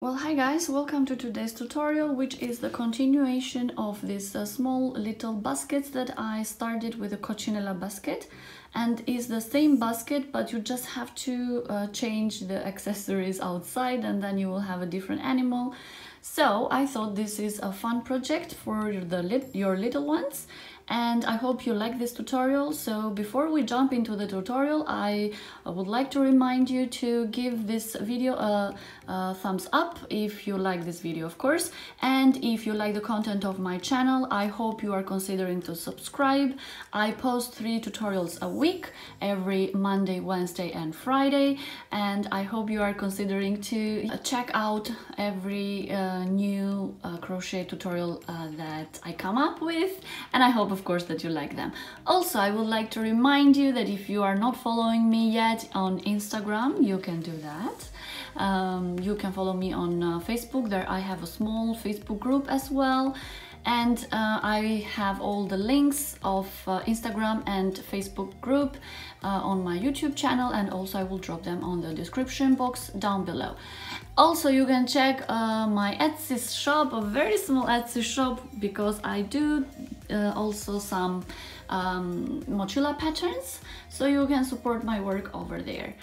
Well, hi guys, welcome to today's tutorial, which is the continuation of these small little baskets that I started with the coccinella basket, and is the same basket, but you just have to change the accessories outside and then you will have a different animal. So I thought this is a fun project for your little ones, and I hope you like this tutorial. So before we jump into the tutorial, I would like to remind you to give this video a thumbs up if you like this video, of course, and if you like the content of my channel, I hope you are considering to subscribe. I post 3 tutorials a week, every Monday, Wednesday and Friday, and I hope you are considering to check out every new crochet tutorial that I come up with, and I hope of course that you like them. Also, I would like to remind you that if you are not following me yet on Instagram, you can do that. You can follow me on Facebook. There I have a small Facebook group as well, and I have all the links of Instagram and Facebook group on my YouTube channel, and also I will drop them on the description box down below. Also, you can check my Etsy shop, a very small Etsy shop, because I do also some mochila patterns, so you can support my work over there.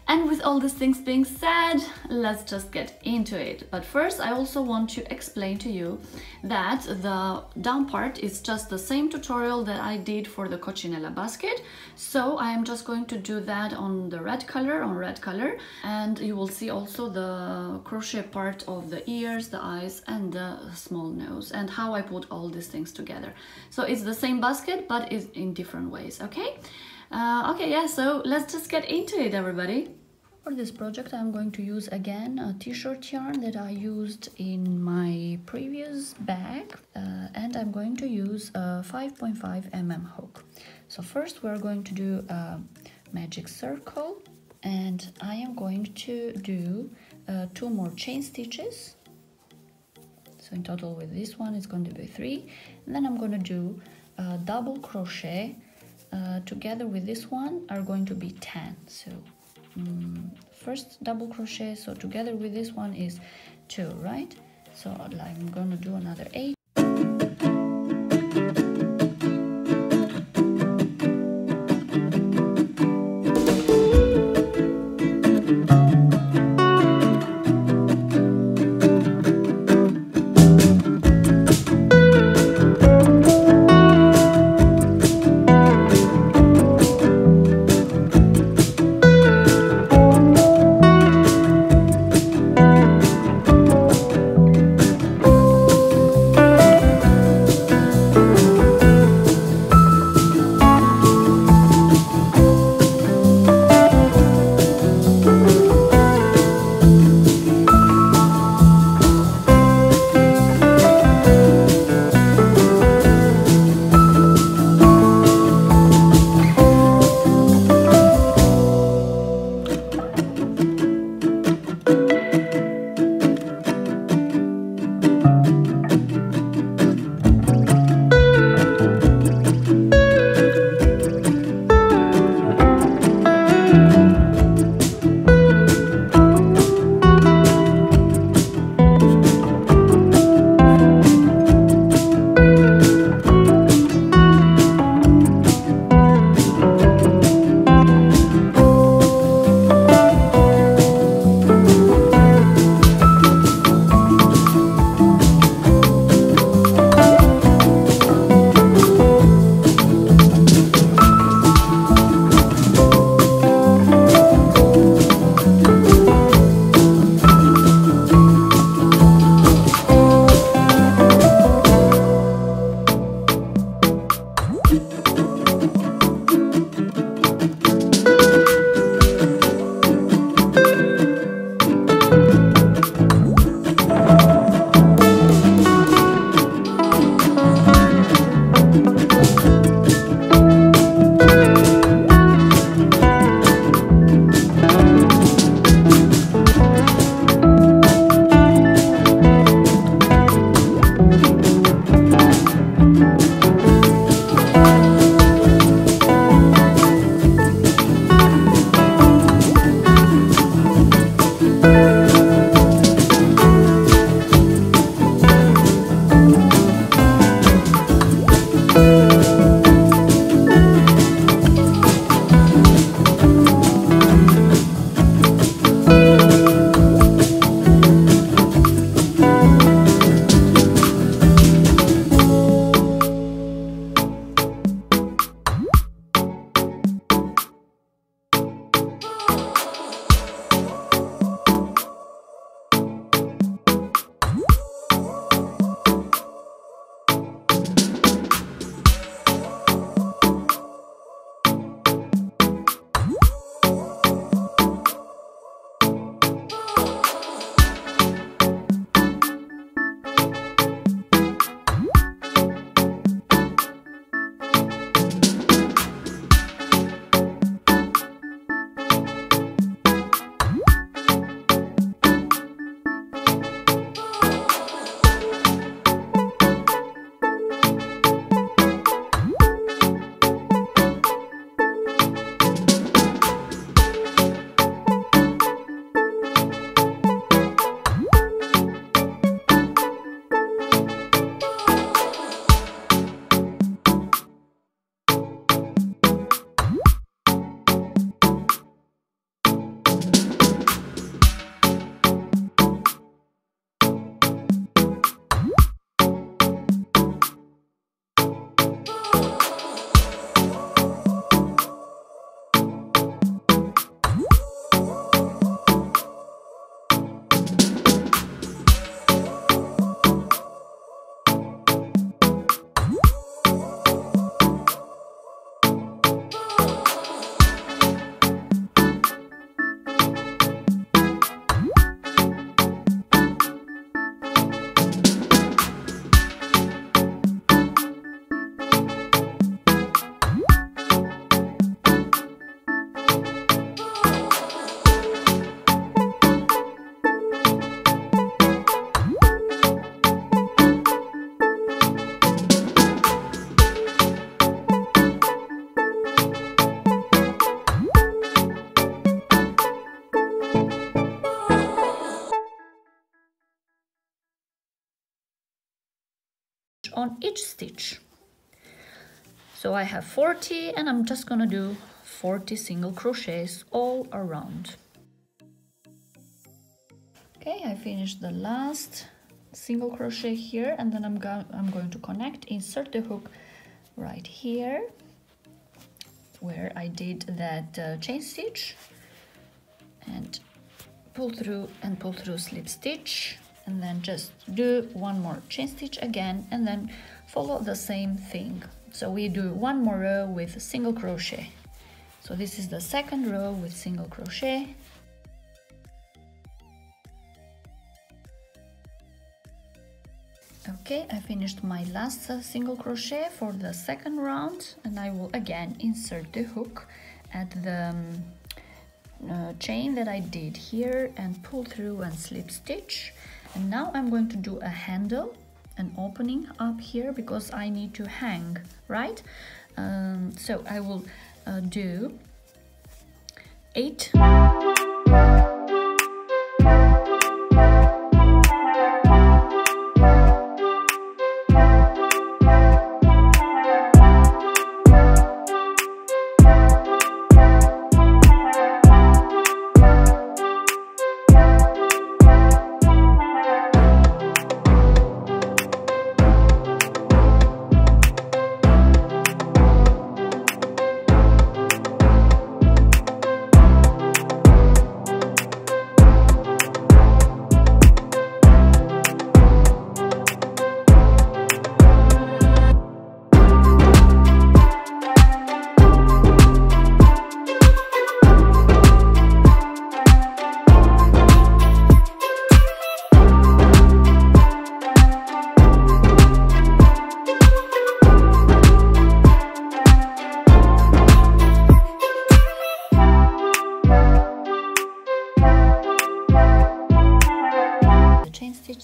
And with all these things being said, let's just get into it. But first, I also want to explain to you that the down part is just the same tutorial that I did for the coccinella basket. So I am just going to do that on the red color, and you will see also the crochet part of the ears, the eyes and the small nose, and how I put all these things together. So it's the same basket, but it's in different ways, okay? Okay, yeah, so let's just get into it, everybody. For this project, I'm going to use again a t-shirt yarn that I used in my previous bag, and I'm going to use a 5.5 mm hook. So first we're going to do a magic circle, and I am going to do 2 more chain stitches. So in total with this one it's going to be 3, and then I'm going to do a double crochet. Together with this one are going to be 10. So first double crochet, so together with this one is 2, right? So I'm going to do another 8. on each stitch. So I have 40 and I'm just gonna do 40 single crochets all around. Okay, I finished the last single crochet here, and then I'm going to connect, insert the hook right here where I did that chain stitch, and pull through and pull through slip stitch, and then just do one more chain stitch again, and then follow the same thing. So we do one more row with single crochet. So this is the second row with single crochet. Okay, I finished my last single crochet for the second round, and I will again insert the hook at the chain that I did here and pull through and slip stitch. And now I'm going to do a handle, an opening up here, because I need to hang, right? So I will do 8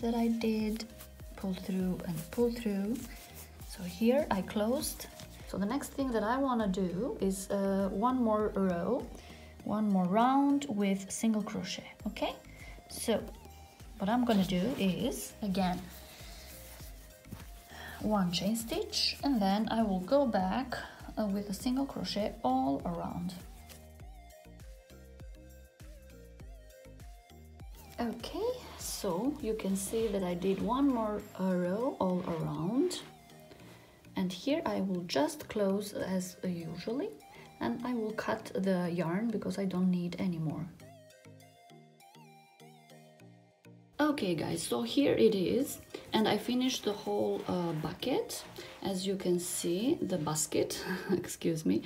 that I did, pull through and pull through. So here I closed. So the next thing that I want to do is one more row, one more round with single crochet. Okay, so what I'm gonna do is again one chain stitch, and then I will go back with a single crochet all around. Okay, so you can see that I did one more row all around, and here I will just close as usually, and I will cut the yarn because I don't need any more. Okay guys, so here it is, and I finished the whole bucket, as you can see, the basket, excuse me.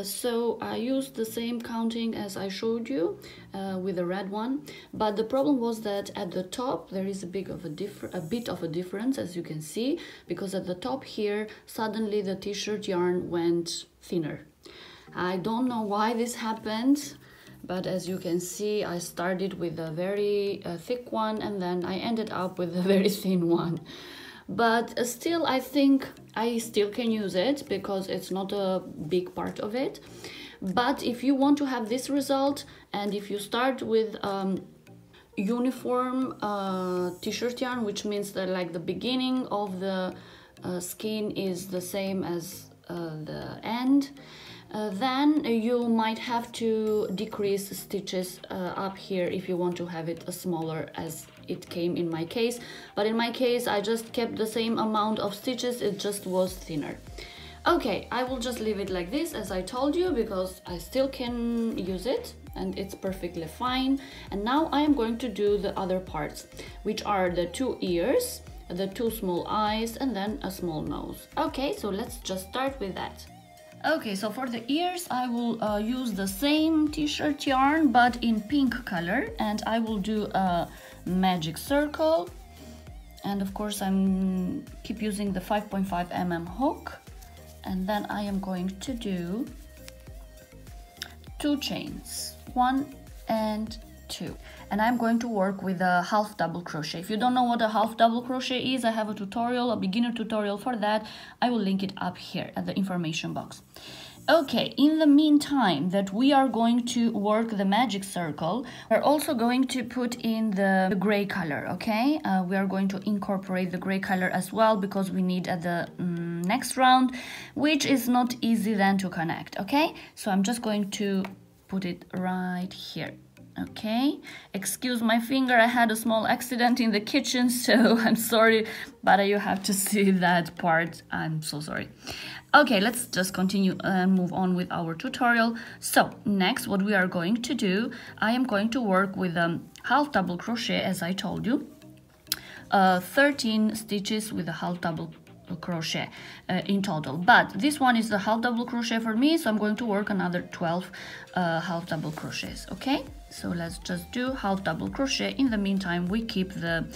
So I used the same counting as I showed you with the red one, but the problem was that at the top there is a bit of a difference, as you can see, because at the top here suddenly the t-shirt yarn went thinner. I don't know why this happened, but as you can see, I started with a very thick one, and then I ended up with a very thin one. But still, I think I still can use it because it's not a big part of it. But if you want to have this result, and if you start with uniform t-shirt yarn, which means that like the beginning of the skein is the same as the end, then you might have to decrease stitches up here if you want to have it smaller, as it came in my case. But in my case I just kept the same amount of stitches, it just was thinner. Okay, I will just leave it like this, as I told you, because I still can use it and it's perfectly fine. And now I am going to do the other parts, which are the 2 ears, the 2 small eyes, and then a small nose. Okay, so let's just start with that. Okay, so for the ears I will use the same t-shirt yarn but in pink color, and I will do a magic circle, and of course I'm keep using the 5.5 mm hook, and then I am going to do 2 chains, 1 and 2, and I'm going to work with a half double crochet. If you don't know what a half double crochet is, I have a tutorial, a beginner tutorial for that. I will link it up here at the information box. Okay, in the meantime that we are going to work the magic circle, we're also going to put in the gray color, okay? We are going to incorporate the gray color as well because we need at the next round, which is not easy then to connect, okay? So I'm just going to put it right here. Okay, excuse my finger, I had a small accident in the kitchen, so I'm sorry, but you have to see that part. I'm so sorry. Okay, let's just continue and move on with our tutorial. So next, what we are going to do, I am going to work with half double crochet, as I told you, 13 stitches with a half double crochet in total, but this one is the half double crochet for me, so I'm going to work another 12 half double crochets. Okay, so let's just do half double crochet. In the meantime, we keep the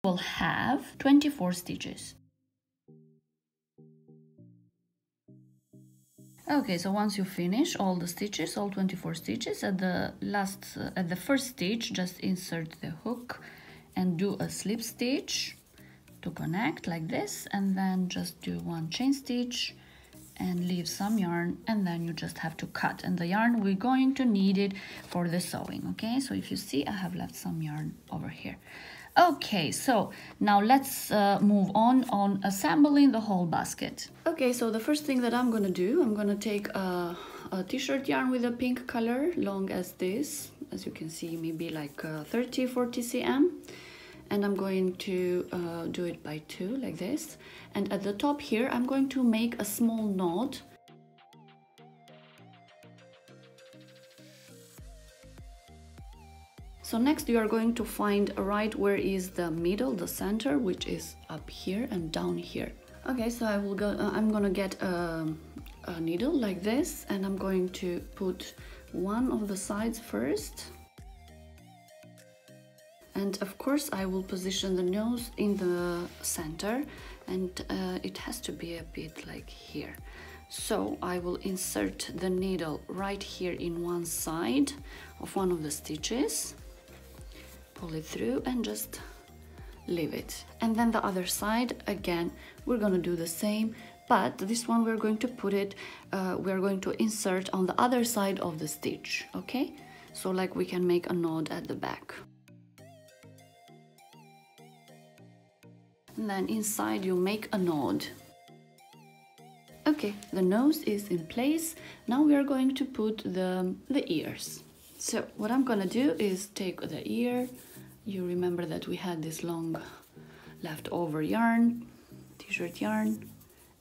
will have 24 stitches. Okay, so once you finish all the stitches, all 24 stitches, at the first stitch, just insert the hook and do a slip stitch to connect like this, and then just do one chain stitch and leave some yarn, and then you just have to cut. And the yarn, we're going to need it for the sewing, okay? So if you see, I have left some yarn over here. Okay, so now let's move on assembling the whole basket. Okay, so the first thing that I'm gonna do, I'm gonna take a t-shirt yarn with a pink color, long as this, as you can see, maybe like 30-40 cm. And I'm going to do it by 2 like this. And at the top here, I'm going to make a small knot. So next you are going to find right where is the middle, the center, which is up here and down here. Okay, so I'm gonna get a needle like this, and I'm going to put one of the sides first. And of course I will position the nose in the center, and it has to be a bit like here. So I will insert the needle right here in one side of one of the stitches, pull it through and just leave it. And then the other side, again, we're gonna do the same, but this one we're going to put it, we're going to insert on the other side of the stitch, okay? So like we can make a knot at the back. And then inside you make a knot. Okay, the nose is in place. Now we are going to put the ears. So what I'm gonna do is take the ear. You remember that we had this long leftover yarn, t-shirt yarn,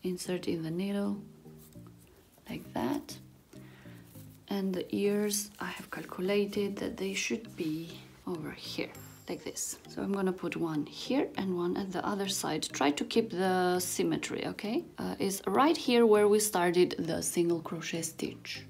insert in the needle like that. And the ears, I have calculated that they should be over here, like this. So I'm gonna put one here and one at the other side. Try to keep the symmetry, okay? Is right here where we started the single crochet stitch.